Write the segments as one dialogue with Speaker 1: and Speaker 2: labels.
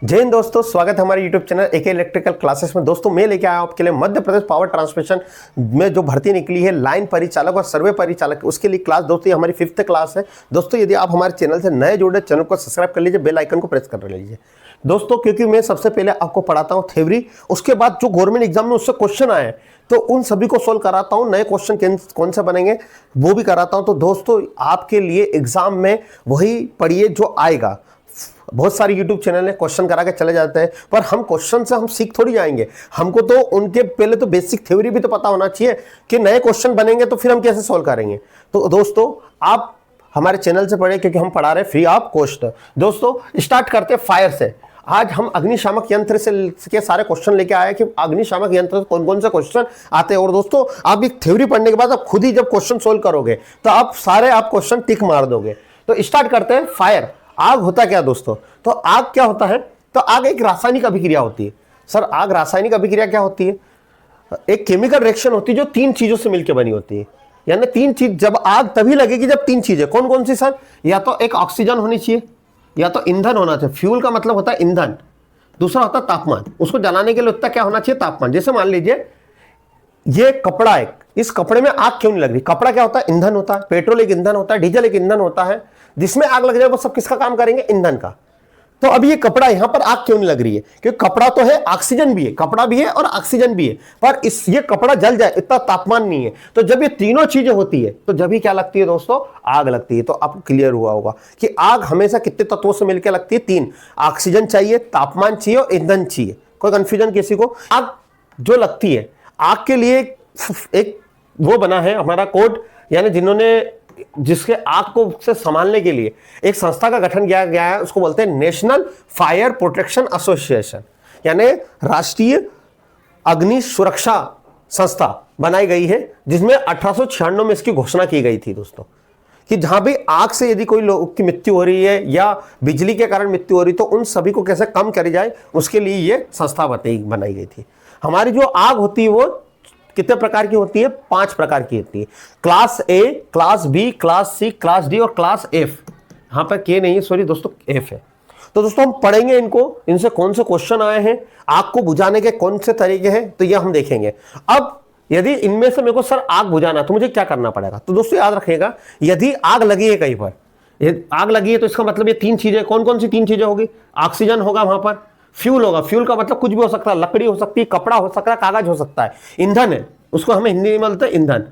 Speaker 1: जय हिंद दोस्तों, स्वागत है हमारे YouTube channel AK electrical classes में। दोस्तों मैं लेके आया हूं आपके लिए मध्य प्रदेश पावर ट्रांसमिशन में जो भर्ती निकली है लाइन परिचालक और सर्वे परिचालक, उसके लिए क्लास दोस्तों ये हमारी 5th क्लास है। दोस्तों यदि आप हमारे चैनल से नए जुड़े, चैनल को सब्सक्राइब कर लीजिए, बेल आइकन को प्रेस कर लीजिए दोस्तों, क्योंकि मैं सबसे पहले आपको पढ़ाता हूँ थ्योरी, उसके बाद जो गवर्नमेंट एग्जाम में उससे क्वेश्चन आए तो उन सभी को सोल्व कराता हूँ। नए क्वेश्चन कौन से बनेंगे वो भी कराता हूँ। तो दोस्तों आपके लिए एग्जाम में वही पढ़िए जो आएगा। बहुत सारे YouTube चैनल है, क्वेश्चन करा के चले जाते हैं, पर हम क्वेश्चन से हम सीख थोड़ी जाएंगे। हमको तो उनके पहले तो बेसिक थ्योरी भी तो पता होना चाहिए कि नए क्वेश्चन बनेंगे तो फिर हम कैसे सोल्व करेंगे। तो दोस्तों आप हमारे चैनल से पढ़े, क्योंकि हम पढ़ा रहे फ्री ऑफ कॉस्ट। दोस्तों स्टार्ट करते हैं फायर से। आज हम अग्निशामक यंत्र से के सारे क्वेश्चन लेके आए कि अग्निशामक यंत्र से कौन कौन से क्वेश्चन आते हैं। और दोस्तों आप एक थ्योरी पढ़ने के बाद आप खुद ही जब क्वेश्चन सोल्व करोगे तो आप क्वेश्चन टिक मार दोगे। तो स्टार्ट करते हैं फायर। आग होता क्या दोस्तों? तो आग क्या होता है? तो आग एक रासायनिक अभिक्रिया होती है। सर आग रासायनिक अभिक्रिया क्या होती है? एक केमिकल रिएक्शन होती है जो 3 चीजों से मिलकर बनी होती है। यानी 3 चीज, जब आग तभी लगेगी जब 3 चीजें। कौन कौन सी सर? या तो एक ऑक्सीजन होनी चाहिए, या तो ईंधन होना चाहिए। फ्यूल का मतलब होता है ईंधन। दूसरा होता है तापमान। उसको जलाने के लिए उतना क्या होना चाहिए? तापमान। जैसे मान लीजिए ये कपड़ा है, इस कपड़े में आग क्यों नहीं लग रही? कपड़ा क्या होता है? ईंधन होता है। पेट्रोल एक ईंधन होता है, डीजल एक ईंधन होता है। जिसमें आग लग जाए वो सब किसका काम करेंगे? ईंधन का। तो अब ये कपड़ा, यहां पर आग क्यों नहीं लग रही है? क्योंकि कपड़ा तो है, ऑक्सीजन भी है, कपड़ा भी है और ऑक्सीजन भी है, पर ये कपड़ा जल जाए इतना तापमान नहीं है। तो जब ये तीनों चीजें होती है तो जब ही क्या लगती है दोस्तों? आग लगती है। तो आपको क्लियर हुआ होगा कि आग हमेशा कितने तत्वों से मिलकर लगती है? 3। ऑक्सीजन चाहिए, तापमान चाहिए और ईंधन चाहिए। कोई कंफ्यूजन किसी को? आग जो लगती है, आग के लिए एक वो बना है हमारा कोड, यानी जिसके आग को से संभालने के लिए एक संस्था का गठन किया गया है, उसको बोलते हैं नेशनल फायर प्रोटेक्शन एसोसिएशन, यानी राष्ट्रीय अग्नि सुरक्षा संस्था बनाई गई है, जिसमें 1896 में इसकी घोषणा की गई थी दोस्तों, कि जहां भी आग से यदि कोई लोग की मृत्यु हो रही है या बिजली के कारण मृत्यु हो रही है तो उन सभी को कैसे कम करी जाए, उसके लिए ये संस्था बनाई गई थी। हमारी जो आग होती है वो कितने प्रकार की होती है? 5 प्रकार की होती है। Class A, class B, class C, class D और क्लास एफ। यहां पर के नहीं है, सॉरी दोस्तों, एफ है। तो दोस्तों हम पढ़ेंगे इनको, इनसे कौन से क्वेश्चन आए हैं, आग को बुझाने के कौन से तरीके हैं, तो ये हम देखेंगे। अब यदि इनमें से मेरे को सर आग बुझाना तो मुझे क्या करना पड़ेगा? तो दोस्तों याद रखिएगा, यदि आग लगी है कहीं पर, आग लगी है तो इसका मतलब ये 3 चीजें, कौन कौन सी 3 चीजें होगी? ऑक्सीजन होगा, वहां पर फ्यूल होगा। फ्यूल का मतलब कुछ भी हो सकता है, लकड़ी हो सकती है, कपड़ा हो सकता है, कागज हो सकता है। ईंधन है, उसको हमें हिंदी में बोलते हैं ईंधन।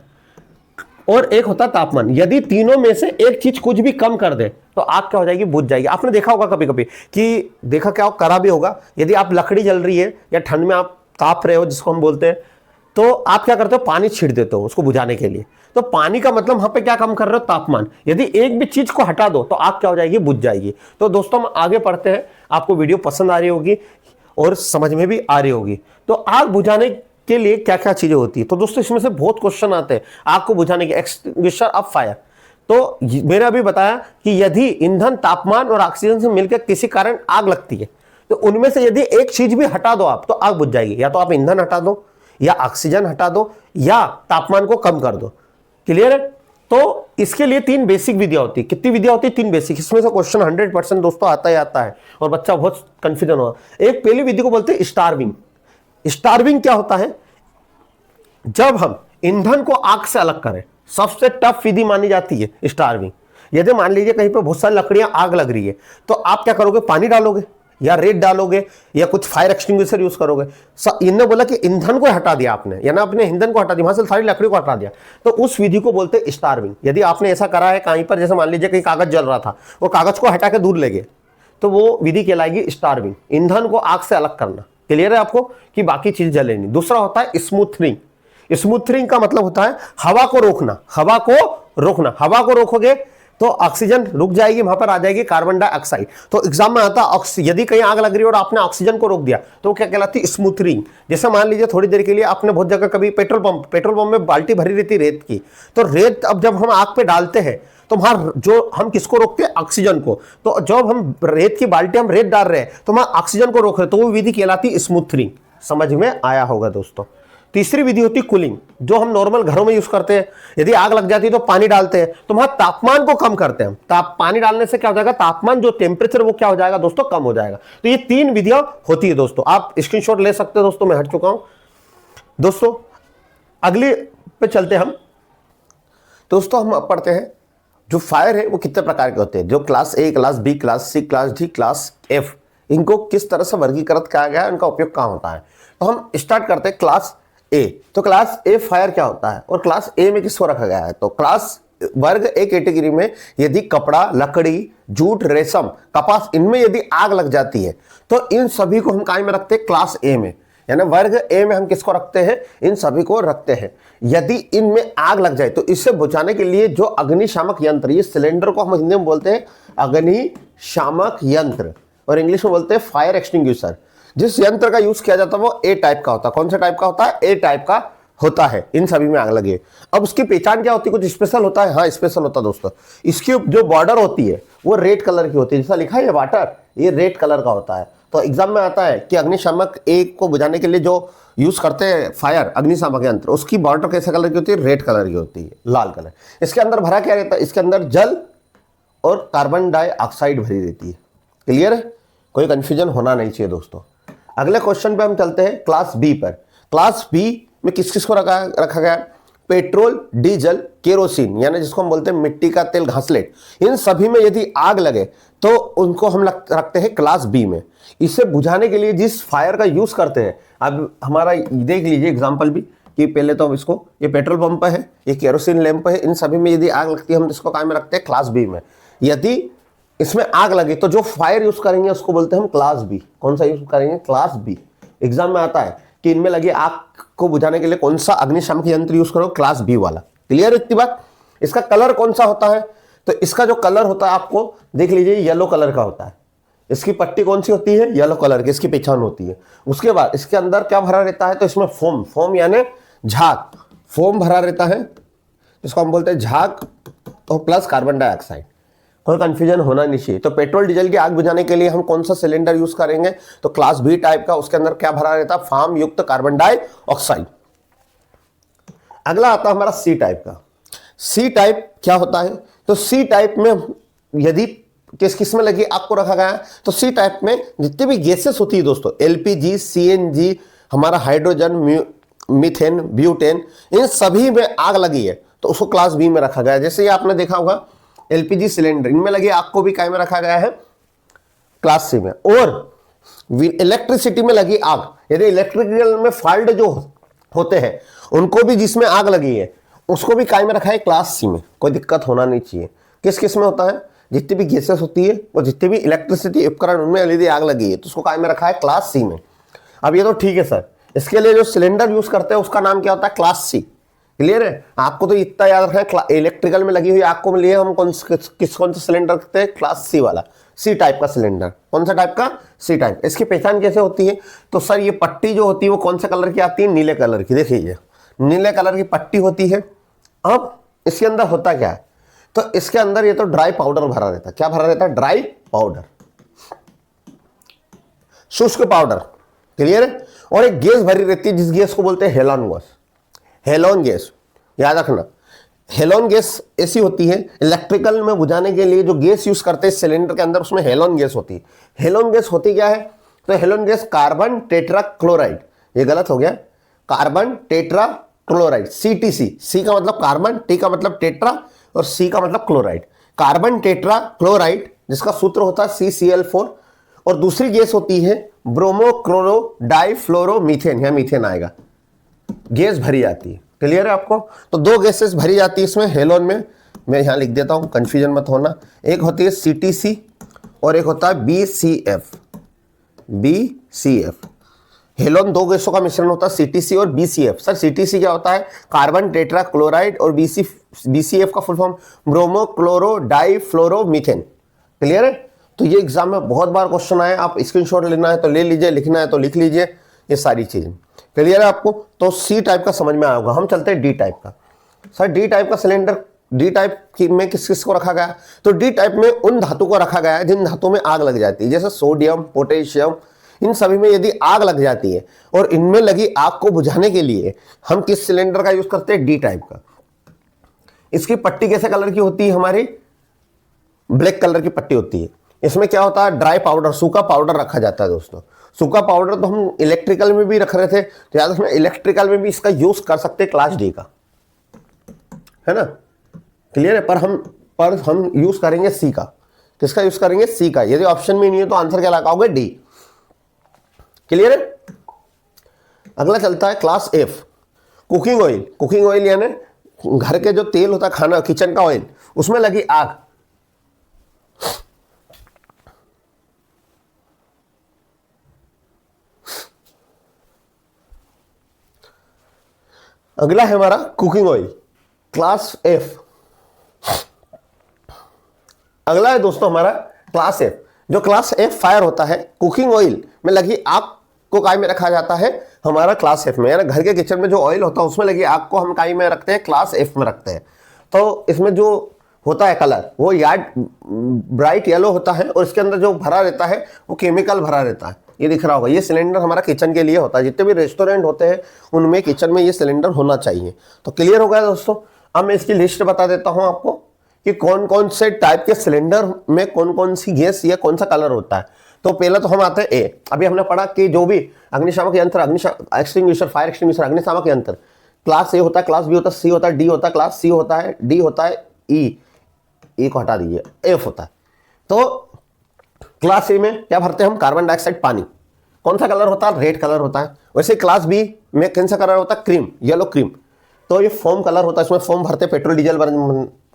Speaker 1: और एक होता है तापमान। यदि तीनों में से एक चीज कुछ भी कम कर दे तो आग क्या हो जाएगी? बुझ जाएगी। आपने देखा होगा कभी कभी कि देखा क्या करा भी होगा, यदि आप लकड़ी जल रही है या ठंड में आप ताप रहे हो जिसको हम बोलते हैं, तो आप क्या करते हो? पानी छीट देते हो उसको बुझाने के लिए। तो पानी का मतलब वहां पे क्या कम कर रहे हो? तापमान। यदि एक भी चीज को हटा दो तो आग क्या हो जाएगी? बुझ जाएगी। तो दोस्तों हम आगे पढ़ते हैं। आपको वीडियो पसंद आ रही होगी और समझ में भी आ रही होगी। तो आग बुझाने के लिए क्या क्या चीजें होती है? तो दोस्तों इसमें से बहुत क्वेश्चन आते हैं आग को बुझाने के। एक्सटिंग्विशर ऑफ फायर, तो मैंने अभी बताया कि यदि ईंधन, तापमान और ऑक्सीजन से मिलकर किसी कारण आग लगती है तो उनमें से यदि एक चीज भी हटा दो आप तो आग बुझ जाएगी। या तो आप ईंधन हटा दो, या ऑक्सीजन हटा दो, या तापमान को कम कर दो। क्लियर है? तो इसके लिए 3 बेसिक विधियां होती है। कितनी विधियां होती है? 3 बेसिक। इसमें से क्वेश्चन 100% दोस्तों आता ही आता है और बच्चा बहुत कंफ्यूजन होगा। एक पहली विधि को बोलते हैं स्टार्विंग। स्टार्विंग क्या होता है? जब हम ईंधन को आग से अलग करें, सबसे टफ विधि मानी जाती है स्टार्विंग। यदि मान लीजिए कहीं पर बहुत सारी लकड़ियां आग लग रही है तो आप क्या करोगे? पानी डालोगे या रेत डालोगे या कुछ फायर एक्सटिंग्विशर यूज करोगे। इन्होंने बोला कि ईंधन को हटा दिया आपने, यानी अपने ईंधन को हटा दिया, वहां से सारी लकड़ी को हटा दिया, तो उस विधि को बोलते हैं स्टार्विंग। यदि आपने ऐसा करा है कहीं पर, जैसे मान लीजिए कहीं कागज जल रहा था, वो कागज को हटा के दूर ले गए, तो वो विधि कहलाएगी स्टार्विंग। ईंधन को आग से अलग करना। क्लियर है आपको कि बाकी चीज जले नहीं। दूसरा होता है स्मूथनिंग। स्मूथनिंग का मतलब होता है हवा को रोकना। हवा को रोकना, हवा को रोकोगे तो ऑक्सीजन रुक जाएगी, वहां पर आ जाएगी कार्बन डाइऑक्साइड। तो एग्जाम में आता है यदि कहीं आग लग रही है और आपने ऑक्सीजन को रोक दिया तो क्या कहलाती है? स्मूथनिंग। जैसे मान लीजिए थोड़ी देर के लिए आपने बहुत जगह कभी पेट्रोल पंप में बाल्टी भरी रहती रेत की, तो रेत अब जब हम आग पे डालते हैं तो वहां जो हम किसको रोकते हैं? ऑक्सीजन को। तो जब हम रेत की बाल्टी हम रेत डाल रहे हैं तो वहां ऑक्सीजन को रोक रहे हैं, तो वो विधि कहलाती है स्मूथनिंग। समझ में आया होगा दोस्तों? तीसरी विधि होती है कूलिंग, जो हम नॉर्मल घरों में यूज करते हैं। यदि आग लग जाती है तो पानी डालते हैं, तो वहां तापमान को कम करते हैं। पानी डालने से क्या हो जाएगा, तापमान जो टेम्परेचर वो क्या हो जाएगा दोस्तों, कम हो जाएगा। तो ये 3 विधियां होती है दोस्तों, आप स्क्रीनशॉट ले सकते हो दोस्तों, मैं हट चुका हूं दोस्तों। अगली पे चलते हम दोस्तों, हम पढ़ते हैं जो फायर है वो कितने प्रकार के होते हैं, जो class A, class B, class C, class D, class F, इनको किस तरह से वर्गीकृत किया गया है, उनका उपयोग कहां होता है। तो हम स्टार्ट करते हैं क्लास ए। तो क्लास ए फायर क्या होता है और क्लास ए में किसको रखा गया है। तो क्लास वर्ग ए कैटेगरी में यदि कपड़ा, लकड़ी, जूट, रेशम, कपास, इनमें यदि आग लग जाती है तो इन सभी को हम काय में रखते हैं, क्लास ए में, यानी वर्ग ए में हम किसको रखते हैं, इन सभी को रखते हैं। यदि इनमें आग लग जाए तो इससे बुझाने के लिए जो अग्निशामक यंत्र, ये सिलेंडर को हम हिंदी में बोलते हैं अग्निशामक यंत्र और इंग्लिश में बोलते हैं फायर एक्सटिंग्विशर। जिस यंत्र का यूज किया जाता है वो ए टाइप का होता है। कौन सा टाइप का होता है, ए टाइप का होता है। इन सभी में आग लगे, अब उसकी पहचान क्या होती है, कुछ स्पेशल होता है। हाँ, स्पेशल होता है दोस्तों। इसकी जो बॉर्डर होती है वो रेड कलर की होती है, जैसा लिखा है वाटर, ये रेड कलर का होता है। तो एग्जाम में आता है कि अग्निशामक ए को बुझाने के लिए जो यूज करते हैं फायर अग्निशामक यंत्र, उसकी बॉर्डर कैसे कलर की होती है, रेड कलर की होती है, लाल कलर। इसके अंदर भरा क्या रहता है, इसके अंदर जल और कार्बन डाइऑक्साइड भरी रहती है। क्लियर है, कोई कंफ्यूजन होना नहीं चाहिए दोस्तों। अगले क्वेश्चन पे हम चलते हैं क्लास बी पर। क्लास बी में किस किस को रखा गया, पेट्रोल, डीजल, केरोसिन, यानी जिसको हम बोलते हैं मिट्टी का तेल, घासलेट, इन सभी में यदि आग लगे तो उनको हम रखते हैं क्लास बी में। इसे बुझाने के लिए जिस फायर का यूज करते हैं, अब हमारा देख लीजिए एग्जांपल भी, कि पहले तो इसको, ये पेट्रोल पंप है, ये केरोसिन लैंप है, इन सभी में यदि आग लगती है हम इसको काय में रखते हैं, क्लास बी में। यदि इसमें आग लगे तो जो फायर यूज करेंगे उसको बोलते हैं हम क्लास बी। कौन सा यूज करेंगे, क्लास बी। एग्जाम में आता है कि इनमें लगी आग को बुझाने के लिए कौन सा अग्निशामक यंत्र यूज करो, क्लास बी वाला। क्लियर है इतनी बात। इसका कलर कौन सा होता है, तो इसका जो कलर होता है आपको देख लीजिए, येलो कलर का होता है। इसकी पट्टी कौन सी होती है, येलो कलर की, इसकी पहचान होती है। उसके बाद इसके अंदर क्या भरा रहता है, तो इसमें फोम, फोम यानी झाग, फोम भरा रहता है, इसको हम बोलते हैं झाग, और प्लस कार्बन डाइऑक्साइड। कोई कंफ्यूजन होना नहीं चाहिए। तो पेट्रोल डीजल की आग बुझाने के लिए हम कौन सा सिलेंडर यूज करेंगे, तो क्लास बी टाइप का। उसके अंदर क्या भरा रहता है, फार्म युक्त कार्बन डाइऑक्साइड। अगला आता है हमारा सी टाइप का। सी टाइप क्या होता है, तो सी टाइप में यदि किस किस में लगी आग को रखा गया है, तो सी टाइप में जितनी भी गैसेस होती है दोस्तों, एलपीजी, सीएनजी, हमारा हाइड्रोजन, मीथेन, ब्यूटेन, इन सभी में आग लगी है तो उसको क्लास बी में रखा गया है। जैसे ये आपने देखा होगा एलपीजी सिलेंडर, इनमें लगी आग को भी काय में रखा गया है, क्लास सी में। और इलेक्ट्रिसिटी में लगी आग, यदि इलेक्ट्रिकल में फॉल्ट जो होते हैं उनको भी जिसमें आग लगी है उसको भी काय में रखा है, क्लास सी में। कोई दिक्कत होना नहीं चाहिए। किस किस में होता है, जितनी भी गैसेस होती है और जितनी भी इलेक्ट्रिसिटी उपकरण उनमें यदि आग लगी है तो उसको काय में रखा है, क्लास सी में। अब ये तो ठीक है सर, इसके लिए जो सिलेंडर यूज करते हैं उसका नाम क्या होता है, क्लास सी। क्लियर है, आपको तो इतना याद रखना है, इलेक्ट्रिकल में लगी हुई आग को लिए हम कौन सा सिलेंडर रखते हैं, क्लास सी वाला, सी टाइप का सिलेंडर। कौन सा टाइप का, सी टाइप। इसकी पहचान कैसे होती है, तो सर ये पट्टी जो होती है वो कौन से कलर की आती है, नीले कलर की। देखिए नीले कलर की पट्टी होती है। अब इसके अंदर होता क्या है, तो इसके अंदर ये तो ड्राई पाउडर भरा रहता है। क्या भरा रहता है, ड्राई पाउडर, शुष्क पाउडर। क्लियर है, और एक गैस भरी रहती है जिस गैस को बोलते हैं हेलोन गैस। हेलोन गैस याद रखना, हेलोन गैस ऐसी होती है, इलेक्ट्रिकल में बुझाने के लिए जो गैस यूज करते हैं सिलेंडर के अंदर उसमें हेलोन गैस होती है। हेलोन गैस होती क्या है, तो halon gas carbon tetra chloride, ये गलत हो गया, carbon tetra chloride, CTC। C का मतलब कार्बन, टी का मतलब टेट्रा और सी का मतलब क्लोराइड। कार्बन टेट्रा क्लोराइड जिसका सूत्र होता है CCl4। और दूसरी गैस होती है ब्रोमो क्लोरो डाइफ्लोरोमीथेन, यहां मीथेन आएगा, गैस भरी जाती है। क्लियर है आपको, तो दो गैसेस भरी जाती है इसमें हेलोन में। मैं यहां लिख देता हूं, कंफ्यूजन मत होना। एक होती है CTC और एक होता है BCF। BCF हेलोन दो गैसों का मिश्रण होता है, CTC और BCF। सर CTC क्या होता है, कार्बन टेट्रा क्लोराइड, और BCF का full form bromo chloro difluoromethane. Clear है, तो ये एग्जाम में बहुत बार क्वेश्चन आए, आप स्क्रीनशॉट लेना है तो ले लीजिए, लिखना है तो लिख लीजिए, ये सारी चीजें। क्लियर है आपको, तो सी टाइप का समझ में आएगा। हम चलते हैं डी टाइप का। सर डी टाइप का सिलेंडर, डी टाइप में किस किस को रखा गया, तो डी टाइप में उन धातु को रखा गया है जिन धातुओं में आग लग जाती है, जैसे सोडियम, पोटेशियम, इन सभी में यदि आग लग जाती है और इनमें लगी आग को बुझाने के लिए हम किस सिलेंडर का यूज करते हैं? डी टाइप का। इसकी पट्टी कैसे कलर की होती है? हमारी ब्लैक कलर की पट्टी होती है। इसमें क्या होता है? ड्राई पाउडर, सूखा पाउडर रखा जाता है दोस्तों। सूखा पाउडर तो हम इलेक्ट्रिकल में भी रख रहे थे, तो याद रखना इलेक्ट्रिकल में भी इसका यूज कर सकते हैं क्लास डी का, है ना? क्लियर है? पर हम यूज करेंगे सी का। किसका यूज करेंगे? सी का। यदि ऑप्शन में नहीं है तो आंसर क्या लगाओगे? डी। क्लियर है? अगला चलता है class F, cooking oil. Cooking oil यानी घर के जो तेल होता है, खाना किचन का ऑयल, उसमें लगी आग। अगला है हमारा कुकिंग ऑयल, क्लास एफ। अगला है दोस्तों हमारा क्लास एफ। जो क्लास एफ फायर होता है, कुकिंग ऑयल में लगी आग को काय में रखा जाता है? हमारा क्लास एफ में। यानी घर के किचन में जो ऑयल होता है उसमें लगी आग को हम काय में रखते हैं? क्लास एफ में रखते हैं। तो इसमें जो होता है कलर वो याड ब्राइट येलो होता है और इसके अंदर जो भरा रहता है वो केमिकल भरा रहता है। ये दिख रहा होगा। ये सिलेंडर हमारा किचन के लिए होता है। जितने भी रेस्टोरेंट होते हैं उनमें किचन में ये सिलेंडर होना चाहिए। तो क्लियर हो गया दोस्तों। अब मैं इसकी लिस्ट बता देता हूं आपको कि कौन कौन से टाइप के सिलेंडर में कौन कौन सी गैस या कौन सा कलर होता है। तो पहले तो हम आते हैं ए। अभी हमने पढ़ा कि जो भी अग्निशामक यंत्र, एक्सटिंग्विशर, फायर एक्सटिंग्विशर, अग्निशामक यंत्र, क्लास ए होता है, क्लास बी होता है, सी होता है, डी होता है, क्लास सी होता है, डी होता है, ई को हटा दीजिए, एफ होता है। तो क्लास ए में क्या भरते हैं हम? कार्बन डाइऑक्साइड, पानी। कौन सा कलर होता है? रेड कलर होता है। वैसे क्लास बी में कौन सा कलर होता है? Cream, yellow cream. तो ये फोम कलर होता है। इसमें फोम भरते, पेट्रोल डीजल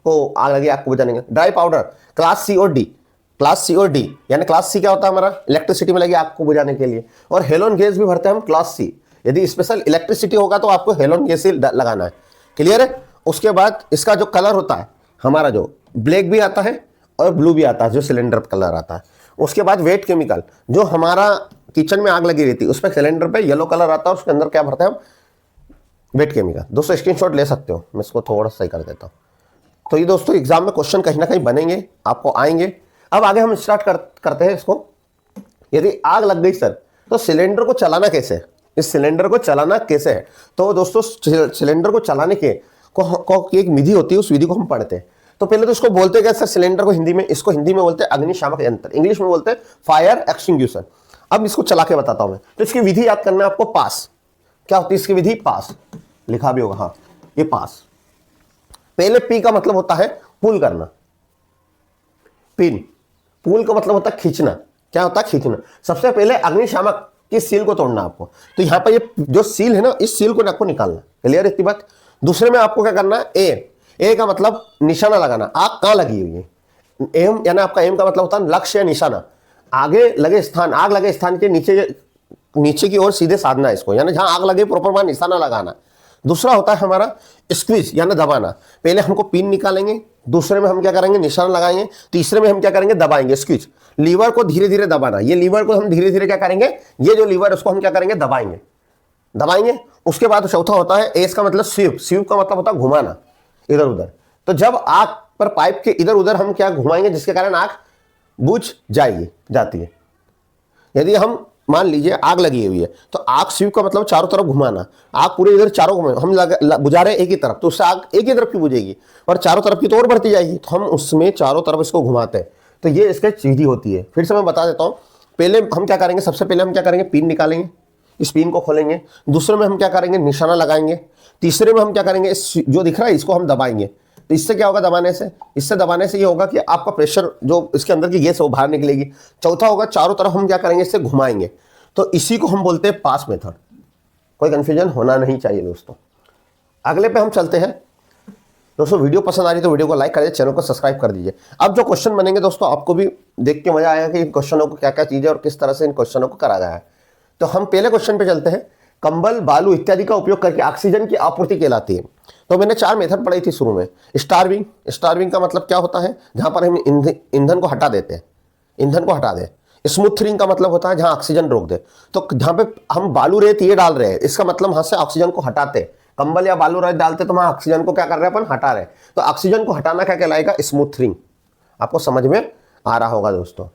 Speaker 1: को आग लगी, आग को बुझाने। ड्राई पाउडर, क्लास सी और डी। क्लास सी और डी यानी क्लास सी क्या होता है हमारा? इलेक्ट्रिसिटी में लगी आग को बुझाने के लिए। और हेलोन गैस भी भरते हैं हम क्लास सी। यदि स्पेशल इलेक्ट्रिसिटी होगा तो आपको हेलोन गैस ही लगाना है। क्लियर है? उसके बाद इसका जो कलर होता है हमारा, जो ब्लैक भी आता है और ब्लू भी आता है, जो सिलेंडर कलर आता है। उसके बाद वेट केमिकल, जो हमारा किचन में आग लगी रहती है उस पर सिलेंडर पे येलो कलर आता है, उसके अंदर क्या भरते हैं हम? Wait chemical. दोस्तों स्क्रीनशॉट ले सकते हो, मैं इसको थोड़ा सही कर देता हूँ। तो ये दोस्तों एग्जाम में क्वेश्चन कहीं ना कहीं बनेंगे, आपको आएंगे। अब आगे हम स्टार्ट करते हैं इसको। यदि आग लग गई सर, तो सिलेंडर को चलाना कैसे है? इस सिलेंडर को चलाना कैसे है? तो दोस्तों सिलेंडर को चलाने के एक विधि होती है, उस विधि को हम पढ़ते हैं। तो पहले तो इसको बोलते हैं सर सिलेंडर को हिंदी में, इसको हिंदी में बोलते हैं अग्निशामक यंत्र, इंग्लिश में बोलते हैं फायर एक्सटिंग्विशर। अब इसको चला के बताता हूं मैं। तो इसकी विधि याद करना है आपको, पास। क्या होती है इसकी विधि? पास। लिखा भी होगा, हाँ, ये पास। पहले पी का मतलब होता है पुल करना, पिन। पुल का मतलब होता है खींचना। क्या होता है? खींचना। सबसे पहले अग्निशामक की सील को तोड़ना आपको। तो यहां पर ये जो सील है ना, इस सील को आपको निकालना। क्लियर इतनी बात? दूसरे में आपको क्या करना है? ए का मतलब निशाना लगाना। आग कहां लगी हुई है? एम यानी आपका एम का मतलब होता है लक्ष्य या निशाना। आगे लगे स्थान, आग लगे स्थान के नीचे की ओर सीधे साधना है इसको, यानी जहां आग लगे प्रॉपर वहां निशाना लगाना। दूसरा होता है हमारा स्क्वीज यानी दबाना। पहले हमको पिन निकालेंगे, दूसरे में हम क्या करेंगे? निशाना लगाएंगे, तीसरे में हम क्या करेंगे? दबाएंगे, स्क्वीज। लीवर को धीरे धीरे दबाना। ये लीवर को हम धीरे धीरे क्या करेंगे? ये जो लीवर उसको हम क्या करेंगे? दबाएंगे। उसके बाद चौथा होता है एस का मतलब स्वीप। स्वीप का मतलब होता है घुमाना इधर उधर। तो जब आग पर पाइप के इधर उधर हम क्या घुमाएंगे, जिसके कारण आग बुझ जाती है। यदि हम मान लीजिए आग लगी हुई है, तो आग स्वीप का मतलब चारों तरफ घुमाना। आग पूरे इधर चारों हम बुझा रहे हैं एक ही तरफ, तो उससे आग एक ही तरफ की बुझेगी और चारों तरफ की तो और बढ़ती जाएगी। तो हम उसमें चारों तरफ इसको घुमाते हैं। तो ये इसकी विधि होती है। फिर से मैं बता देता हूँ। पहले हम क्या करेंगे? सबसे पहले हम क्या करेंगे? पिन निकालेंगे, इस पिन को खोलेंगे। दूसरे में हम क्या करेंगे? निशाना लगाएंगे। तीसरे में हम क्या करेंगे? जो दिख रहा है इसको हम दबाएंगे। तो इससे क्या होगा? दबाने से ये होगा कि आपका प्रेशर, जो इसके अंदर की गैस है वो बाहर निकलेगी। चौथा होगा चारों तरफ हम क्या करेंगे? इससे घुमाएंगे। तो इसी को हम बोलते हैं पास मेथड। कोई कंफ्यूजन होना नहीं चाहिए दोस्तों। अगले पे हम चलते हैं। दोस्तों वीडियो पसंद आ रही तो वीडियो को लाइक कर दीजिए, चैनल को सब्सक्राइब कर दीजिए। अब जो क्वेश्चन बनेंगे दोस्तों, आपको भी देख के मजा आएगा कि इन क्वेश्चनों को क्या क्या चीजें और किस तरह से इन क्वेश्चनों को करा गया है। तो हम पहले क्वेश्चन पे चलते हैं। कंबल, बालू इत्यादि का उपयोग करके ऑक्सीजन की आपूर्ति कहलाती है। तो मैंने 4 मेथड पढ़ी थी शुरू में। स्टार्विंग का मतलब क्या होता है? जहां पर हम ईंधन को हटा देते हैं, ईंधन को हटा दें। स्मूथरिंग का मतलब होता है जहां ऑक्सीजन रोक दे। तो जहां पे हम बालू रेत ये डाल रहे हैं, इसका मतलब वहां से ऑक्सीजन को हटाते। कंबल या बालू रेत डालते तो वहां ऑक्सीजन को क्या कर रहे हैं? अपन हटा रहे। तो ऑक्सीजन को हटाना क्या कहलाएगा? स्मूथरिंग। आपको समझ में आ रहा होगा दोस्तों।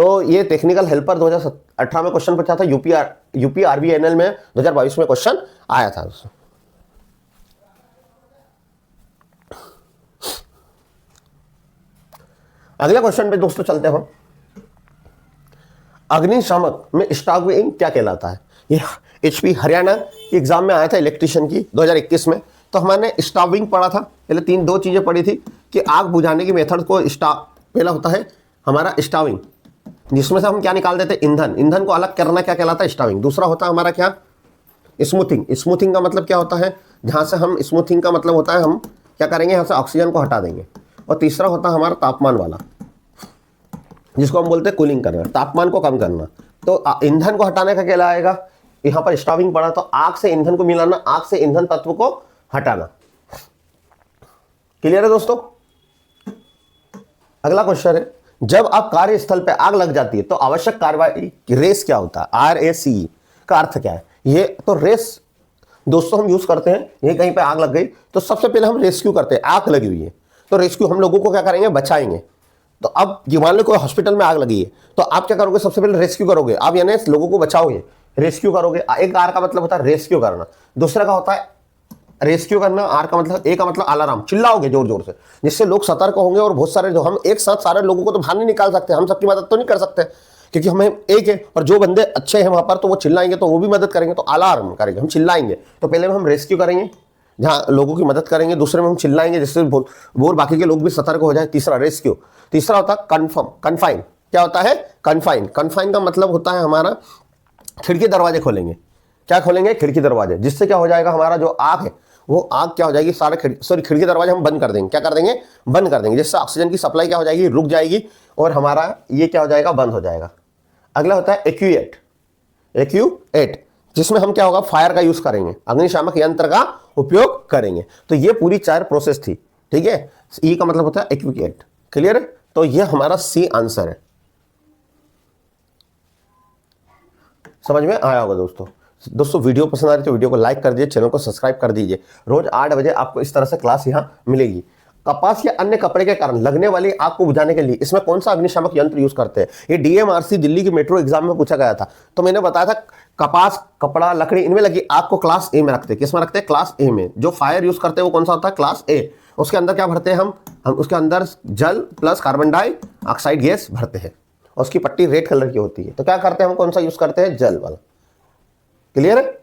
Speaker 1: तो ये टेक्निकल हेल्पर 2018 में क्वेश्चन पूछा था, यूपी आरबीएनएल में 2022 में क्वेश्चन आया था। अगला क्वेश्चन पे दोस्तों चलते हैं हम। अग्निशामक में स्टाविंग क्या कहलाता है? ये एचपी हरियाणा एग्जाम में आया था इलेक्ट्रिशियन की 2021 में। तो हमने स्टाविंग पढ़ा था, पहले दो चीजें पढ़ी थी कि आग बुझाने की मेथड को पहला होता है हमारा स्टाविंग, जिसमें से हम क्या निकाल देते हैं, ईंधन को अलग करना क्या कहलाता है, स्टाविंग। दूसरा होता है हमारा क्या, स्मूथिंग का मतलब क्या होता है, जहां से हम स्मूथिंग का मतलब होता है हम क्या करेंगे, यहाँ से ऑक्सीजन को हटा देंगे। और तीसरा होता है हमारा तापमान वाला, जिसको हम बोलते हैं कूलिंग करना, तापमान को कम करना। तो ईंधन को हटाने का क्या आएगा, यहाँ पर स्टाविंग पड़ा, तो आग से ईंधन को मिलाना, आग से ईंधन तत्व को हटाना। क्लियर है दोस्तों? अगला क्वेश्चन है, जब आप कार्यस्थल पे आग लग जाती है तो आवश्यक कार्रवाई रेस क्या होता है? RACE का अर्थ क्या है? ये तो रेस दोस्तों हम यूज करते हैं, ये कहीं पे आग लग गई तो सबसे पहले हम रेस्क्यू करते हैं। आग लगी हुई है तो रेस्क्यू, हम लोगों को क्या करेंगे, बचाएंगे। तो अब मान लो कोई हॉस्पिटल में आग लगी है तो आप क्या करोगे, सबसे पहले रेस्क्यू करोगे, आप यानी लोगों को बचाओगे, रेस्क्यू करोगे। एक आर का मतलब होता है रेस्क्यू करना, दूसरा का होता है रेस्क्यू करना, आर का मतलब, ए का मतलब अलार्म, चिल्लाओगे जोर जोर से, जिससे लोग सतर्क होंगे। और बहुत सारे जो हम एक साथ सारे लोगों को तो बाहर नहीं निकाल सकते, हम सबकी मदद तो नहीं कर सकते क्योंकि हमें एक है, और जो बंदे अच्छे हैं वहां पर तो वो चिल्लाएंगे तो वो भी मदद करेंगे, तो अलार्म करेंगे, हम चिल्लाएंगे। तो पहले में हम रेस्क्यू करेंगे जहाँ लोगों की मदद करेंगे, दूसरे में हम चिल्लाएंगे जिससे और बाकी के लोग भी सतर्क हो जाए। तीसरा रेस्क्यू। तीसरा होता है कन्फाइन। क्या होता है? कन्फाइन का मतलब होता है हमारा खिड़की दरवाजे खोलेंगे। क्या खोलेंगे? खिड़की दरवाजे, जिससे क्या हो जाएगा, हमारा जो आग है वो आग क्या हो जाएगी, सारे खिड़की दरवाजे हम बंद कर देंगे। क्या कर देंगे? बंद कर देंगे, जिससे ऑक्सीजन की सप्लाई क्या हो जाएगी, रुक जाएगी, और हमारा ये क्या हो जाएगा, बंद हो जाएगा। अगला होता है एक्यूएट, जिसमें हम क्या होगा, फायर का यूज करेंगे, अग्निशामक यंत्र का उपयोग करेंगे। तो ये पूरी 4 प्रोसेस थी, ठीक है। ई का मतलब होता है एक्यूएट। क्लियर है? तो ये हमारा सी आंसर है। समझ में आया होगा दोस्तों वीडियो पसंद आ रही तो वीडियो को लाइक कर दीजिए, चैनल को सब्सक्राइब कर दीजिए। रोज 8 बजे आपको इस तरह से क्लास यहाँ मिलेगी। कपास या अन्य कपड़े के कारण लगने वाली आग को बुझाने के लिए इसमें कौन सा अग्निशामक यंत्र यूज करते हैं? ये DMRC दिल्ली की मेट्रो एग्जाम में पूछा गया था। तो मैंने बताया था कपास, कपड़ा, लकड़ी, इनमें लगी आग को क्लास ए में रखते हैं। किसमें रखते हैं? क्लास ए में। जो फायर यूज करते हैं वो कौन सा होता है? क्लास ए। उसके अंदर क्या भरते हैं हम उसके अंदर जल प्लस कार्बन डाइऑक्साइड गैस भरते हैं, और उसकी पट्टी रेड कलर की होती है। तो क्या करते हैं हम, कौन सा यूज करते हैं? जल वाला। क्लियर है?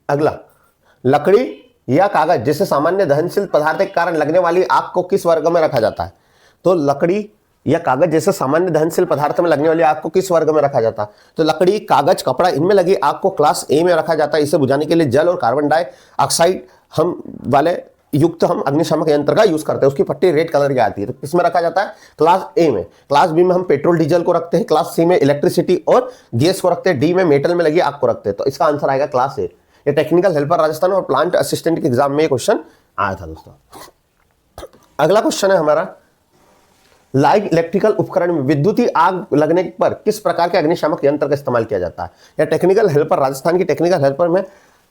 Speaker 1: अगला, लकड़ी या कागज जैसे सामान्य दहनशील पदार्थ के कारण लगने वाली आग को किस वर्ग में रखा जाता है? तो लकड़ी या कागज जैसे सामान्य दहनशील पदार्थ में लगने वाली आग को किस वर्ग में रखा जाता है? तो लकड़ी, कागज, कपड़ा, इनमें लगी आग को क्लास ए में रखा जाता है। इसे बुझाने के लिए जल और कार्बन डाइऑक्साइड हम वाले युक्त हम अग्निशामक यंत्र का यूज करते हैं। उसकी पट्टी रेड कलर की आती है। तो किसमें रखा जाता है? क्लास ए में। क्लास बी में हम पेट्रोल डीजल को रखते हैं। क्लास सी में इलेक्ट्रिसिटी और गैस को रखते हैं। डी में मेटल में लगी आग को रखते हैं। तो इसका आंसर आएगा क्लास ए। ये टेक्निकल हेल्पर राजस्थान और प्लांट असिस्टेंट के एग्जाम में ये क्वेश्चन आया था दोस्तों। अगला क्वेश्चन है हमारा, लाइव इलेक्ट्रिकल उपकरण में विद्युतीय आग लगने पर किस प्रकार के अग्निशामक यंत्र का इस्तेमाल किया जाता है? या टेक्निकल हेल्पर राजस्थान की टेक्निकल हेल्पर में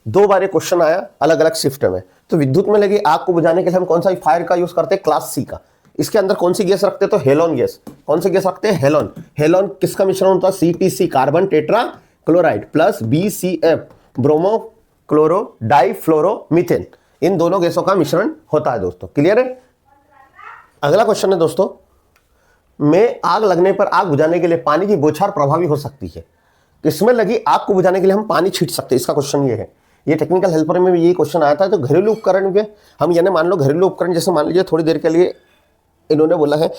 Speaker 1: 2 बार क्वेश्चन आया अलग अलग शिफ्ट में। तो विद्युत में लगी आग को बुझाने के लिए हम कौन सा फायर का यूज करते हैं? क्लास सी का। इसके अंदर कौन सी गैस रखते हैं? तो हेलोन गैस। कौन सी गैस रखते हैं? हेलोन। हेलोन किसका मिश्रण होता है? CTC, carbon tetra chloride, plus BCF, bromo chloro difluoro methane. इन दोनों गैसों का मिश्रण होता है दोस्तों। क्लियर है? अगला क्वेश्चन है दोस्तों, में आग लगने पर आग बुझाने के लिए पानी की बौछार प्रभावी हो सकती है। इसमें लगी आग को बुझाने के लिए हम पानी छींट सकते हैं। इसका क्वेश्चन ये है। ये टेक्निकल हेल्पर में भी ये क्वेश्चन आया था। तो घरेलू उपकरण में हम यानी मान लो घरेलू उपकरण, जैसे मान लीजिए थोड़ी देर के लिए इन्होंने बोला है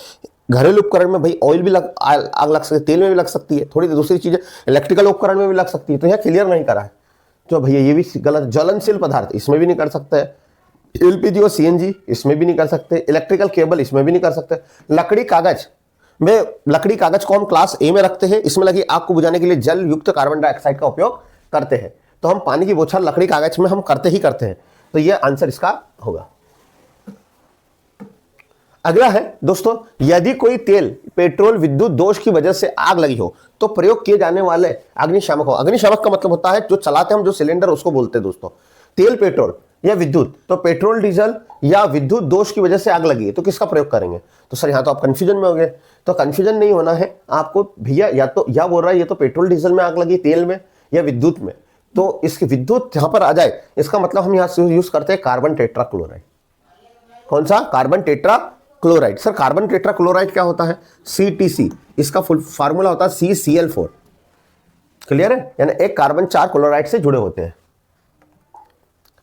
Speaker 1: घरेलू उपकरण में भाई ऑयल भी आग लग सकती है, तेल में भी लग सकती है, थोड़ी दूसरी चीजें इलेक्ट्रिकल उपकरण में भी लग सकती है। तो यह क्लियर नहीं करा है तो भैया ये भी गलत। ज्वलनशील पदार्थ इसमें भी नहीं कर सकते। LPG और CNG इसमें भी नहीं कर सकते। इलेक्ट्रिकल केबल इसमें भी नहीं कर सकते। लकड़ी कागज में, लकड़ी कागज को हम क्लास ए में रखते हैं। इसमें लगी आग को बुझाने के लिए जल युक्त कार्बन डाइऑक्साइड का उपयोग करते हैं। तो हम पानी की बौछार लकड़ी कागज में हम करते ही करते हैं। तो ये आंसर इसका होगा। अगला है दोस्तों, यदि कोई तेल, पेट्रोल, विद्युत दोष की वजह से आग लगी हो तो प्रयोग किए जाने वाले अग्निशामक हो। अग्निशामक का मतलब होता है जो चलाते हैं हम, जो सिलेंडर, उसको बोलते हैं दोस्तों। तेल, पेट्रोल, या विद्युत, तो पेट्रोल डीजल या विद्युत दोष की वजह से आग लगी है तो किसका प्रयोग करेंगे? तो सर यहाँ तो आप कंफ्यूजन में हो गए। तो कंफ्यूजन नहीं होना है आपको भैया, या बोल रहा है ये तो पेट्रोल डीजल में आग लगी, तेल में या विद्युत में, तो इसकी विद्युत यहां पर आ जाए, इसका मतलब हम यहां से यूज करते हैं कार्बन टेट्राक्लोराइड। कौन सा? Carbon tetrachloride. Sir carbon tetrachloride क्या होता है? CTC, इसका फुल फार्मूला होता है CCl4। क्लियर है? यानी एक कार्बन 4 क्लोराइड से जुड़े होते हैं।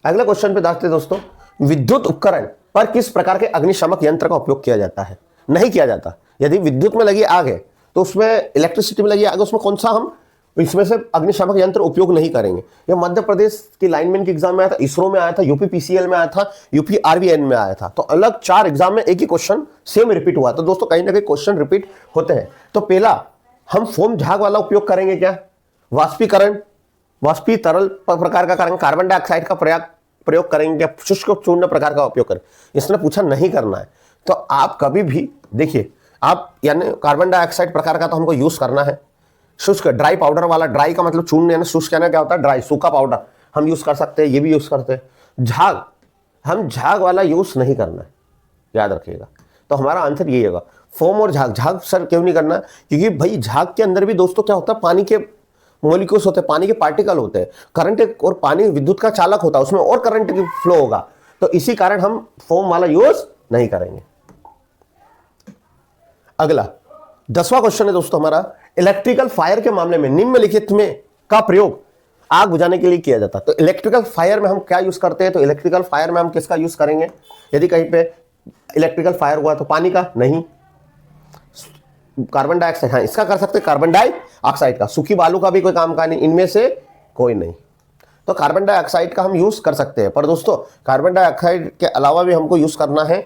Speaker 1: अगले क्वेश्चन पे देखते हैं दोस्तों, विद्युत उपकरण पर किस प्रकार के अग्निशामक यंत्र का उपयोग किया जाता है? नहीं किया जाता। यदि विद्युत में लगी आग है तो उसमें, इलेक्ट्रिसिटी में लगी आग, उसमें कौन सा हम इसमें से अग्निशामक यंत्र उपयोग नहीं करेंगे। यह मध्य प्रदेश की लाइनमैन के एग्जाम में आया था, इसरो में आया था, UPPCL में आया था, UPRVN में आया था। तो अलग 4 एग्जाम में एक ही क्वेश्चन सेम रिपीट हुआ। तो दोस्तों कहीं ना कहीं क्वेश्चन रिपीट होते हैं। तो पहला, हम फोम झाग वाला उपयोग करेंगे क्या? वाष्पीकरण, वाष्पी तरल प्रकार का करेंगे, कार्बन डाइऑक्साइड का प्रयोग करेंगे क्या? शुष्क चूर्ण प्रकार का उपयोग करें? इसने पूछा नहीं करना है। तो आप कभी भी देखिए, आप यानी कार्बन डाइऑक्साइड प्रकार का तो हमको यूज करना है। शुष्क, ड्राई पाउडर वाला, ड्राई का मतलब चूर्ण, यानी शुष्क यानी क्या होता है? ड्राई, सूखा पाउडर हम यूज कर सकते हैं, ये भी यूज करते हैं। झाग, हम झाग वाला यूज नहीं करना है, याद रखिएगा। तो हमारा आंसर यही होगा, फोम और झाग। झाग सर क्यों नहीं करना? क्योंकि भाई झाग के अंदर भी दोस्तों क्या होता है? पानी के मॉलिक्यूल्स होते हैं, पानी के पार्टिकल होते हैं। करंट, और पानी विद्युत का चालक होता है, उसमें और करंट की फ्लो होगा। तो इसी कारण हम फोम वाला यूज नहीं करेंगे। अगला 10वां क्वेश्चन है दोस्तों हमारा, इलेक्ट्रिकल फायर के मामले में निम्नलिखित में का प्रयोग आग बुझाने के लिए किया जाता है। तो इलेक्ट्रिकल फायर में हम क्या यूज करते हैं? तो इलेक्ट्रिकल फायर में हम किसका यूज करेंगे? यदि कहीं पे इलेक्ट्रिकल फायर हुआ तो पानी का नहीं, कार्बन डाइऑक्साइड, हाँ इसका कर सकते हैं, कार्बन डाइऑक्साइड का। सूखी बालू का भी कोई काम का नहीं, इनमें से कोई नहीं। तो कार्बन डाइऑक्साइड का हम यूज कर सकते हैं। पर दोस्तों कार्बन डाइऑक्साइड के अलावा भी हमको यूज करना है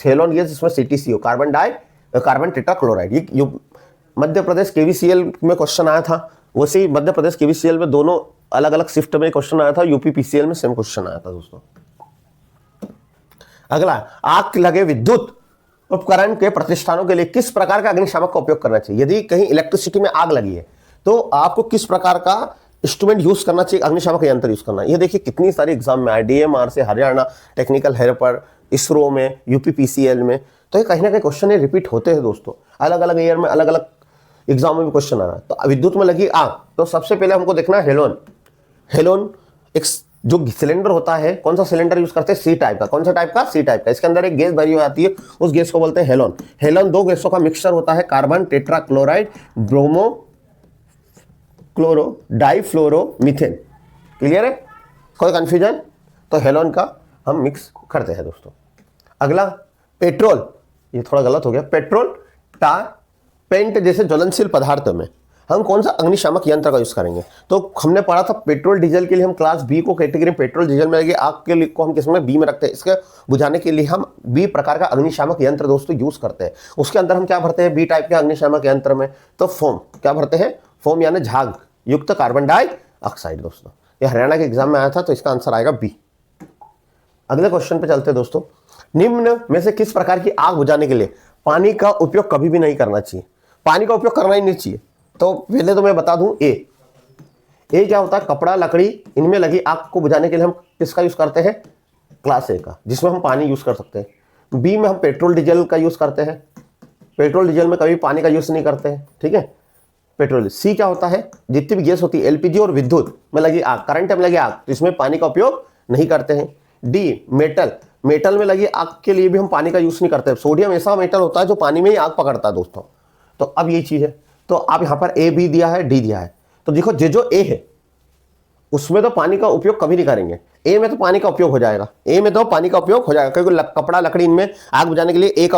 Speaker 1: हेलोन गैस, जिसमें CTCO, कार्बन टेट्राक्लोराइड। ये मध्य प्रदेश KVCL में क्वेश्चन आया था, वैसे ही मध्य प्रदेश KVCL में दोनों अलग अलग शिफ्ट में क्वेश्चन आया था, UPPCL में सेम क्वेश्चन आया था दोस्तों। अगला, आग लगे विद्युत उपकरण के प्रतिष्ठानों के लिए किस प्रकार का अग्निशामक का उपयोग करना चाहिए? यदि कहीं इलेक्ट्रिसिटी में आग लगी है तो आपको किस प्रकार का इंस्ट्रूमेंट यूज करना चाहिए, अग्निशामक यंत्र यूज करना है? ये देखिए कितनी सारी एग्जाम में आए, DMR से, हरियाणा टेक्निकल हेल्पर, इसरो में, UPPCL में। तो ये कहीं ना कहीं क्वेश्चन ये रिपीट होते हैं दोस्तों, अलग अलग ईयर में, अलग अलग एग्जाम में भी क्वेश्चन आ रहा है। तो विद्युत में लगी आग, तो सबसे पहले हमको देखना है हेलोन। हेलोन एक जो सिलेंडर होता है, कौन सा सिलेंडर यूज करते हैं? C टाइप का। कौन सा टाइप का? C टाइप का। इसके अंदर एक गैस भरी हुई आती है, उस गैस को बोलते हैं हेलोन। हेलोन 2 गैसों का मिक्सचर होता है, carbon tetrachloride, bromo chloro difluoro methane. Clear है? कोई कंफ्यूजन? तो हेलोन का हम मिक्स करते हैं दोस्तों। अगला, पेट्रोल, ये थोड़ा गलत हो गया, पेट्रोल, टार, पेंट जैसे ज्वलनशील पदार्थों में हम कौन सा अग्निशामक यंत्र का यूज करेंगे? तो हमने पढ़ा था पेट्रोल डीजल के लिए हम क्लास B को कैटेगरी पेट्रोल डीजल में लगे आग के लिए को हम किसमें? B में रखते हैं। इसके बुझाने के लिए हम B प्रकार का अग्निशामक यंत्र दोस्तों यूज करते हैं। उसके अंदर हम क्या भरते हैं? B टाइप के अग्निशामक यंत्र में तो फोम क्या भरते हैं? फोम यानी झाग युक्त कार्बन डाइऑक्साइड दोस्तों। ये हरियाणा के एग्जाम में आया था, तो इसका आंसर आएगा B। अगले क्वेश्चन पे चलते हैं दोस्तों, निम्न में से किस प्रकार की आग बुझाने के लिए पानी का उपयोग कभी भी नहीं करना चाहिए? पानी का उपयोग करना ही नहीं चाहिए। तो पहले तो मैं बता दूं, ए क्या होता है? कपड़ा, लकड़ी, इनमें लगी आग को बुझाने के लिए हम किसका यूज करते हैं? क्लास A का, जिसमें हम पानी यूज कर सकते हैं। B में हम पेट्रोल डीजल का यूज करते हैं, पेट्रोल डीजल में कभी पानी का यूज नहीं करते हैं, ठीक है, पेट्रोल। C क्या होता है? जितनी भी गैस होती है, LPG और विद्युत में लगी आग, करंट में लगी आग, तो इसमें पानी का उपयोग नहीं करते हैं। D मेटल में लगी आग के लिए भी हम पानी का यूज नहीं करते। सोडियम ऐसा मेटल होता है जो पानी में ही आग पकड़ता है दोस्तों। तो अब ये चीज है, तो आप यहां पर A, B दिया है, D दिया है, तो देखो जो A है उसमें तो पानी का उपयोग कभी नहीं करेंगे। A में तो पानी का उपयोग हो जाएगा, A में तो पानी का उपयोग हो जाएगा, क्योंकि कपड़ा, लकड़ी, इनमें आग बुझाने के लिए A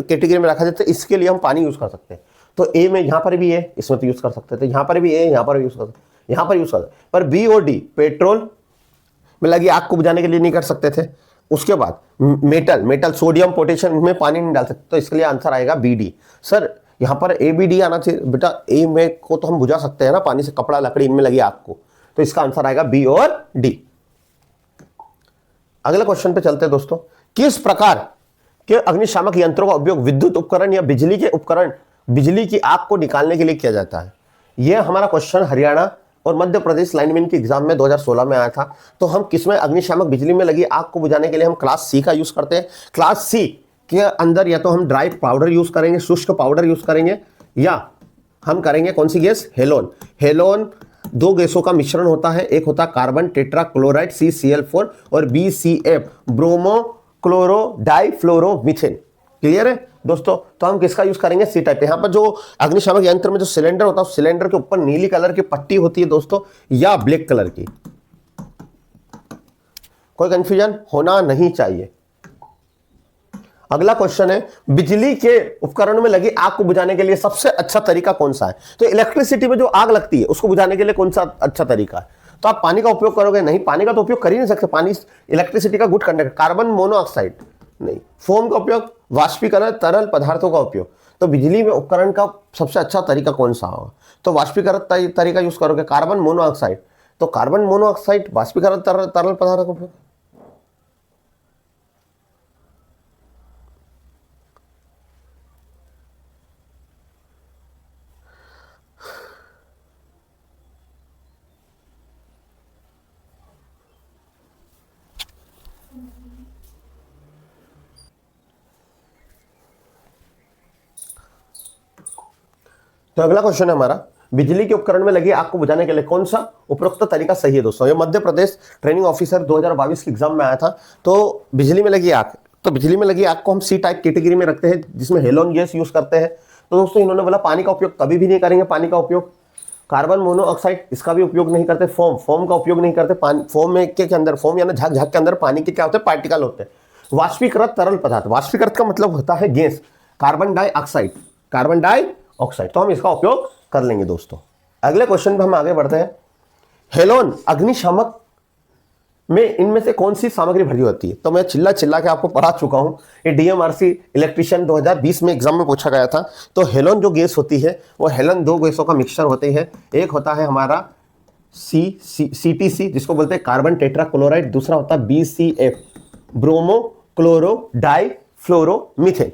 Speaker 1: कैटेगरी में रखा जाता है, इसके लिए हम पानी यूज कर सकते हैं। तो A में यहां पर भी है, इसमें तो यूज कर सकते थे, यहां पर भी A, यहां पर भी यूज कर सकते, यहां पर यूज कर सकते। पर B और D पेट्रोल में लगी आग को बुझाने के लिए नहीं कर सकते थे। उसके बाद मेटल, सोडियम, पोटेशियम में पानी नहीं डाल सकते, तो इसके लिए आंसर आएगा BD। सर यहाँ पर ABD आना चाहिए बेटा। A में को तो हम बुझा सकते हैं ना पानी से, कपड़ा, लकड़ी, इनमें लगी आग को, तो इसका आंसर आएगा B और D। अगले क्वेश्चन पे चलते हैं दोस्तों, किस प्रकार के अग्निशामक यंत्रों का उपयोग विद्युत उपकरण या बिजली के उपकरण, बिजली की आग को निकालने के लिए किया जाता है? यह हमारा क्वेश्चन हरियाणा और मध्य प्रदेश लाइनमैन के एग्जाम में 2016 में आया था। तो हम किसमें, अग्निशामक बिजली में लगी आग को बुझाने के लिए हम क्लास सी का यूज करते हैं। क्लास सी के अंदर या तो हम ड्राई पाउडर यूज करेंगे, शुष्क पाउडर यूज करेंगे, या हम करेंगे कौन सी गैस, हेलोन। हेलोन दो गैसों का मिश्रण होता है, एक होता है कार्बन टेट्रा क्लोराइड CCl4 और BCF bromo chloro difluoromethane. Clear है दोस्तों। तो हम किसका यूज करेंगे, सी टाइप। यहाँ पर जो अग्निशामक यंत्र में जो सिलेंडर होता है उस सिलेंडर के ऊपर नीली कलर की पट्टी होती है दोस्तों, या ब्लैक कलर की, कोई कंफ्यूजन होना नहीं चाहिए। अगला क्वेश्चन है, बिजली के उपकरणों में लगी आग को बुझाने के लिए सबसे अच्छा तरीका कौन सा है। तो इलेक्ट्रिसिटी में जो आग लगती है उसको बुझाने के लिए कौन सा अच्छा तरीका है। तो आप पानी का उपयोग करोगे, नहीं, पानी का तो उपयोग कर ही नहीं सकते, पानी इलेक्ट्रिसिटी का गुड कंडक्टर। कार्बन मोनोऑक्साइड नहीं। फोम का उपयोग, वाष्पीकरण तरल पदार्थों का उपयोग। तो बिजली में उपकरण का सबसे अच्छा तरीका कौन सा होगा, तो वाष्पीकरण तरीका यूज करोगे, कार्बन मोनोऑक्साइड। तो कार्बन मोनोऑक्साइड वाष्पीकरण तरल पदार्थ का उपयोग। तो अगला क्वेश्चन है हमारा, बिजली के उपकरण में लगी आग को बुझाने के लिए कौन सा उपरोक्त तरीका सही है दोस्तों। ये मध्य प्रदेश ट्रेनिंग ऑफिसर 2022 के एग्जाम में आया था। तो बिजली में लगी आग, तो बिजली में लगी आग को हम सी टाइप कैटेगरी में रखते हैं, जिसमें हेलोन गैस यूज करते हैं। तो दोस्तों इन्होंने बोला पानी का उपयोग कभी भी नहीं करेंगे, पानी का उपयोग। कार्बन मोनोऑक्साइड इसका भी उपयोग नहीं करते। फोम का उपयोग नहीं करते। पानी फोम में के अंदर, फोम यानी झाग के अंदर पानी के क्या होते हैं, पार्टिकल होते हैं। वाष्पीकृत तरल पदार्थ, वाष्पीकृत का मतलब होता है gas, carbon dioxide, carbon dioxide. तो हम इसका उपयोग कर लेंगे दोस्तों। अगले क्वेश्चन पे हम आगे बढ़ते हैं। हेलोन अग्निशामक में इनमें से कौन सी सामग्री भरी होती है। तो मैं चिल्ला के आपको पढ़ा चुका हूं, ये DMRC इलेक्ट्रिशियन 2020 में एग्जाम में पूछा गया था। तो हेलोन जो गैस होती है वो हेलोन दो गैसों का मिक्सचर होते हैं। एक होता है हमारा CTC जिसको बोलते हैं कार्बन टेट्रा क्लोराइड, दूसरा होता है BCF ब्रोमो क्लोरो डाइफ्लोरोमीथेन।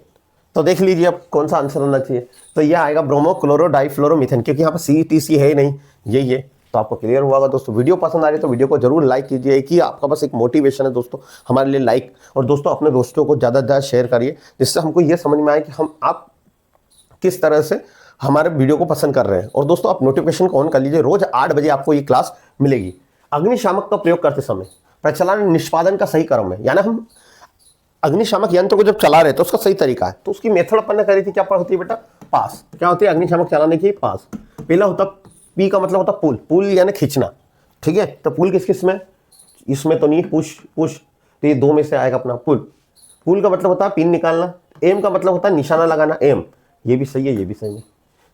Speaker 1: तो देख लीजिए अब कौन सा आंसर होना चाहिए। तो यह आएगा ब्रोमो क्लोरो डाइफ्लोरोमीथेन, क्योंकि यहाँ पर CTC है ही नहीं, यही है। तो आपको क्लियर हुआ होगा दोस्तों। वीडियो पसंद आ रही है तो वीडियो को जरूर लाइक कीजिए, कि आपका बस एक मोटिवेशन है दोस्तों हमारे लिए लाइक। और दोस्तों अपने दोस्तों को ज़्यादा से ज़्यादा शेयर करिए, जिससे हमको ये समझ में आए कि आप किस तरह से हमारे वीडियो को पसंद कर रहे हैं। और दोस्तों आप नोटिफिकेशन को ऑन कर लीजिए, रोज 8 बजे आपको ये क्लास मिलेगी। अग्निशामक का प्रयोग करते समय प्रचलन निष्पादन का सही क्रम है, यानी हम अग्निशामक यंत्र को जब चला रहे तो उसका सही तरीका है। तो उसकी मेथड अपन ने करी थी, क्या होती है बेटा, पास। क्या होती है अग्निशामक चलाने की, पास। पहला होता पी का मतलब होता पुल, पुल यानी खींचना, ठीक है। तो पुल किस किस में, इसमें तो नहीं, पुश। तो ये दो में से आएगा अपना पुल। पुल का मतलब होता है पिन निकालना। एम का मतलब होता है निशाना लगाना, एम। ये भी सही है, ये भी सही है।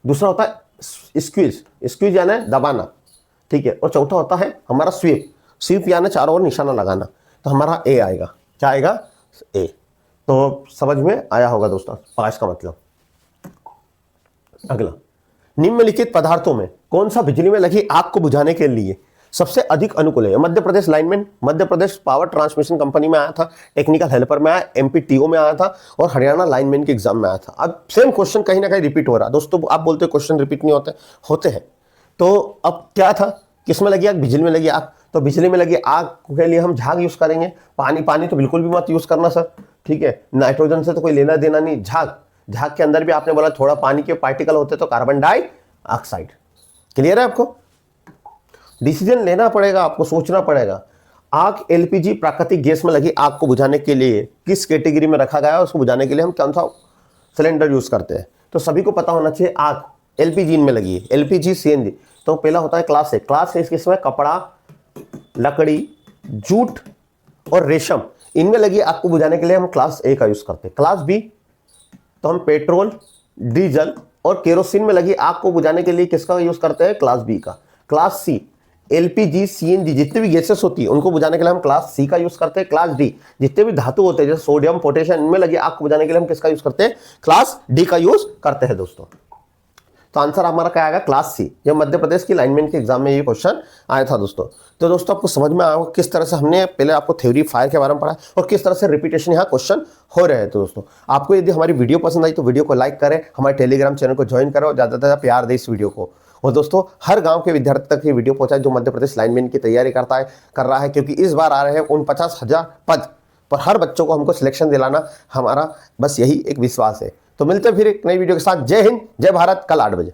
Speaker 1: दूसरा होता है स्क्वीज यानी दबाना, ठीक है। और चौथा होता है हमारा स्वीप यानी चारों ओर निशाना लगाना। तो हमारा ए आएगा, क्या आएगा, ए। तो समझ में आया होगा दोस्तों पास का मतलब। अगला, निम्नलिखित पदार्थों में कौन सा बिजली में लगी आग को बुझाने के लिए सबसे अधिक अनुकूल है। Madhya Pradesh lineman, Madhya Pradesh power transmission company में आया था, टेक्निकल हेल्पर में आया, MPTO में आया था, और हरियाणा लाइनमैन के एग्जाम में आया था। अब सेम क्वेश्चन कहीं ना कहीं रिपीट हो रहा है दोस्तों। आप बोलते हो क्वेश्चन रिपीट नहीं होते हैं। तो अब क्या था, किस में लगी आग, बिजली में लगी आग। तो बिजली में लगी आग के लिए हम झाग यूज करेंगे। पानी तो बिल्कुल भी मत यूज करना सर, ठीक है। नाइट्रोजन से तो कोई लेना देना नहीं। झाग के अंदर भी आपने बोला थोड़ा पानी के पार्टिकल होते तो कार्बन डाइऑक्साइड। क्लियर है आपको। डिसीजन लेना पड़ेगा, आपको सोचना पड़ेगा। आग LPG प्राकृतिक गैस में लगी आग को बुझाने के लिए किस कैटेगरी में रखा गया है, उसको बुझाने के लिए हम कौन सा सिलेंडर यूज करते हैं। तो सभी को पता होना चाहिए आग LPG में लगी है, LPG CNG। तो पहला होता है क्लास ए इसमें कपड़ा, लकड़ी, जूट और रेशम, इनमें लगी आग को बुझाने के लिए हम क्लास ए का यूज करते हैं। क्लास बी तो हम पेट्रोल, डीजल और केरोसिन में लगी आग को बुझाने के लिए किसका यूज करते हैं, क्लास बी का। क्लास सी LPG CNG जितने भी गैसेस होती है उनको बुझाने के लिए हम क्लास सी का यूज करते हैं। क्लास डी जितने भी धातु होते हैं जैसे सोडियम, पोटेशियम, इनमें लगी आग को बुझाने के लिए हम किसका यूज करते हैं, क्लास डी का यूज करते हैं दोस्तों। तो आंसर हमारा क्या आएगा, क्लास सी। ये मध्य प्रदेश की लाइनमैन के एग्जाम में ये क्वेश्चन आया था दोस्तों। तो दोस्तों आपको समझ में आया किस तरह से हमने पहले आपको थ्योरी फायर के बारे में पढ़ा और किस तरह से रिपीटेशन यहाँ क्वेश्चन हो रहे हैं। तो दोस्तों आपको यदि हमारी वीडियो पसंद आई तो वीडियो को लाइक करें, हमारे टेलीग्राम चैनल को ज्वाइन करें और ज़्यादा से ज़्यादा प्यार दें इस वीडियो को। और दोस्तों हर गांव के विद्यार्थी तक ये वीडियो पहुंचाए जो मध्य प्रदेश लाइनमैन की तैयारी कर रहा है, क्योंकि इस बार आ रहे हैं 49,000 पद पर हर बच्चों को हमको सिलेक्शन दिलाना हमारा बस यही एक विश्वास है। तो मिलते हैं फिर एक नई वीडियो के साथ। जय हिंद, जय भारत, कल 8 बजे।